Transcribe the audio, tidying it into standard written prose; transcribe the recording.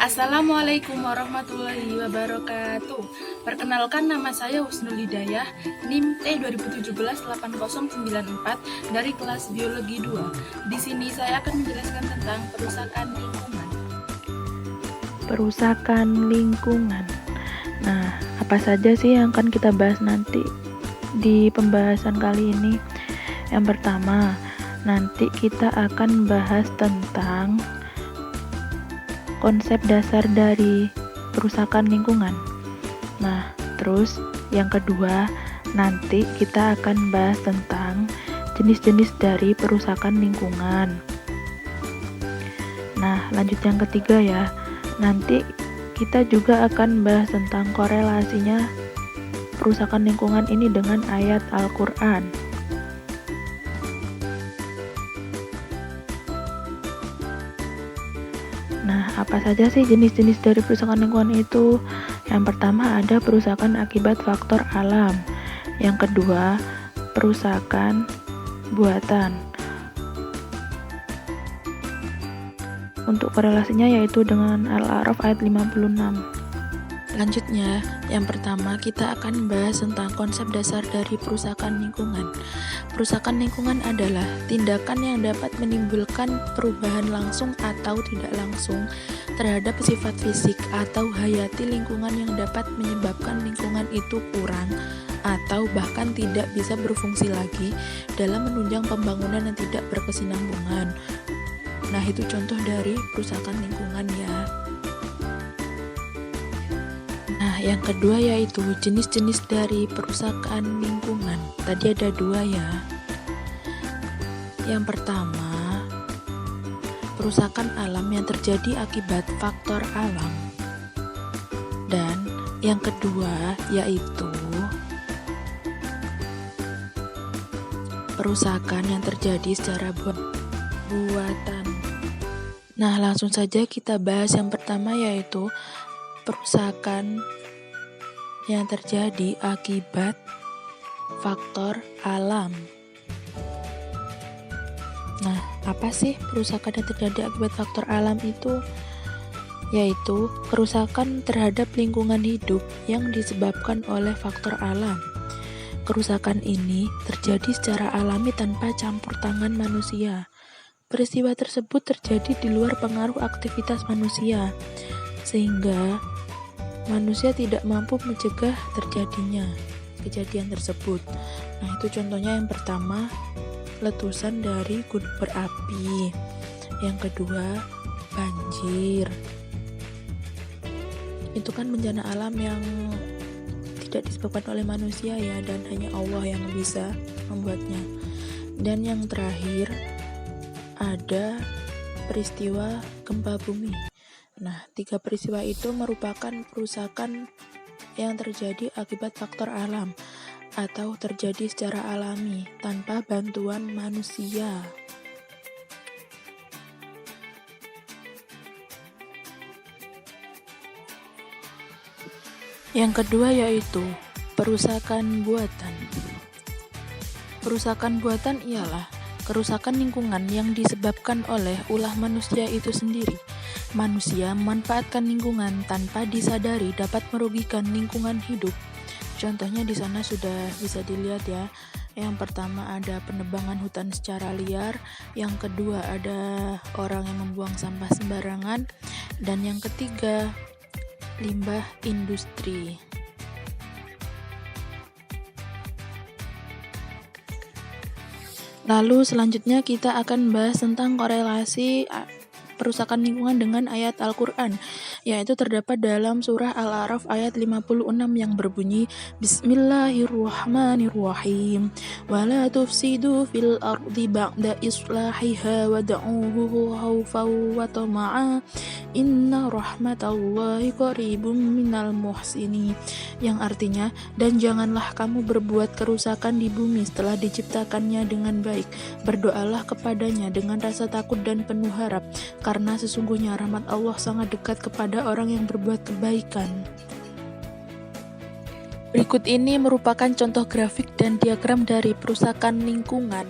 Assalamualaikum warahmatullahi wabarakatuh. Perkenalkan, nama saya Husnul Hidayah, NIM T2017-8094 dari kelas Biologi 2. Di sini saya akan menjelaskan tentang perusakan lingkungan. Perusakan lingkungan. Nah, apa saja sih yang akan kita bahas nanti di pembahasan kali ini? Yang pertama, nanti kita akan bahas tentang konsep dasar dari perusakan lingkungan. Nah, terus yang kedua, nanti kita akan bahas tentang jenis-jenis dari perusakan lingkungan. Nah, lanjut yang ketiga ya. Nanti kita juga akan bahas tentang korelasinya perusakan lingkungan ini dengan ayat Al-Quran. Nah, apa saja sih jenis-jenis dari perusakan lingkungan itu? Yang pertama ada perusakan akibat faktor alam. Yang kedua, perusakan buatan. Untuk korelasinya yaitu dengan Al-A'raf ayat 56. Selanjutnya, yang pertama kita akan bahas tentang konsep dasar dari perusakan lingkungan. Perusakan lingkungan adalah tindakan yang dapat menimbulkan perubahan langsung atau tidak langsung terhadap sifat fisik atau hayati lingkungan yang dapat menyebabkan lingkungan itu kurang atau bahkan tidak bisa berfungsi lagi dalam menunjang pembangunan yang tidak berkesinambungan. Nah, itu contoh dari perusakan lingkungan ya. Nah, yang kedua yaitu jenis-jenis dari perusakan lingkungan. Tadi ada dua ya. Yang pertama, perusakan alam yang terjadi akibat faktor alam. Dan yang kedua yaitu perusakan yang terjadi secara buatan. Nah, langsung saja kita bahas yang pertama yaitu perusakan yang terjadi akibat faktor alam. Nah, apa sih perusakan yang terjadi akibat faktor alam itu? Yaitu kerusakan terhadap lingkungan hidup yang disebabkan oleh faktor alam. Kerusakan ini terjadi secara alami tanpa campur tangan manusia. Peristiwa tersebut terjadi di luar pengaruh aktivitas manusia, sehingga manusia tidak mampu mencegah terjadinya kejadian tersebut. Nah, itu contohnya yang pertama, letusan dari gunung berapi. Yang kedua, banjir. Itu kan bencana alam yang tidak disebabkan oleh manusia ya, dan hanya Allah yang bisa membuatnya. Dan yang terakhir, ada peristiwa gempa bumi. Nah, 3 peristiwa itu merupakan perusakan yang terjadi akibat faktor alam atau terjadi secara alami tanpa bantuan manusia. Yang kedua yaitu perusakan buatan. Perusakan buatan ialah kerusakan lingkungan yang disebabkan oleh ulah manusia itu sendiri. Manusia memanfaatkan lingkungan tanpa disadari dapat merugikan lingkungan hidup. Contohnya di sana sudah bisa dilihat ya. Yang pertama ada penebangan hutan secara liar, yang kedua ada orang yang membuang sampah sembarangan, dan yang ketiga limbah industri. Lalu selanjutnya kita akan bahas tentang korelasi perusakan lingkungan dengan ayat Al-Quran, yaitu terdapat dalam surah Al-A'raf ayat 56 yang berbunyi Bismillahirrahmanirrahim wala tufsidu fil ardi ba'da islahiha wad'uhu khawfan wa tama'a inna rahmatallahi qaribum minal muhsinin, yang artinya, dan janganlah kamu berbuat kerusakan di bumi setelah diciptakannya dengan baik, berdoalah kepadanya dengan rasa takut dan penuh harap, karena sesungguhnya rahmat Allah sangat dekat kepada orang yang berbuat kebaikan. Berikut ini merupakan contoh grafik dan diagram dari perusakan lingkungan.